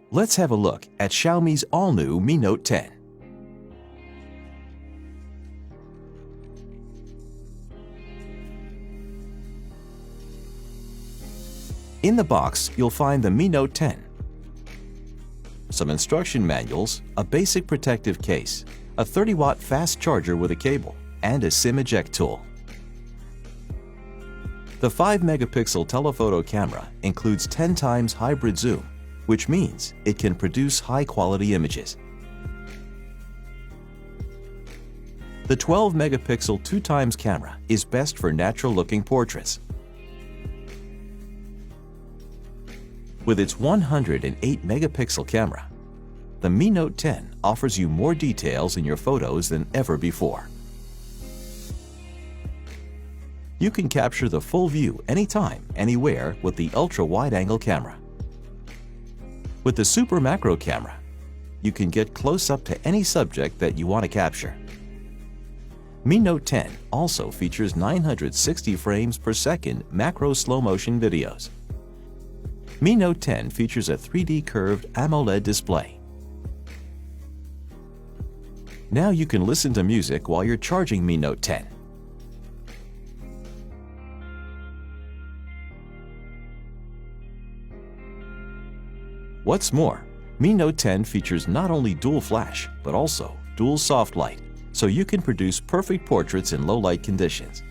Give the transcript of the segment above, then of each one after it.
Let's have a look at Xiaomi's all-new Mi Note 10. In the box, you'll find the Mi Note 10, some instruction manuals, a basic protective case, a 30-watt fast charger with a cable, and a SIM eject tool. The 5-megapixel telephoto camera includes 10 times hybrid zoom, which means it can produce high-quality images. The 12-megapixel 2x camera is best for natural-looking portraits. With its 108-megapixel camera, the Mi Note 10 offers you more details in your photos than ever before. You can capture the full view anytime, anywhere with the ultra-wide-angle camera. With the super macro camera, you can get close up to any subject that you want to capture. Mi Note 10 also features 960 frames per second macro slow-motion videos. Mi Note 10 features a 3D curved AMOLED display. Now you can listen to music while you're charging Mi Note 10. What's more, Mi Note 10 features not only dual flash, but also dual soft light, so you can produce perfect portraits in low-light conditions.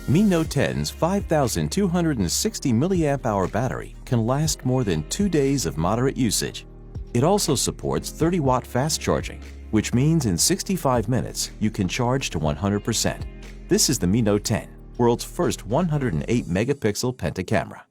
Mi Note 10's 5,260 mAh battery can last more than 2 days of moderate usage. It also supports 30-watt fast charging, which means in 65 minutes you can charge to 100%. This is the Mi Note 10, world's first 108-megapixel Penta camera.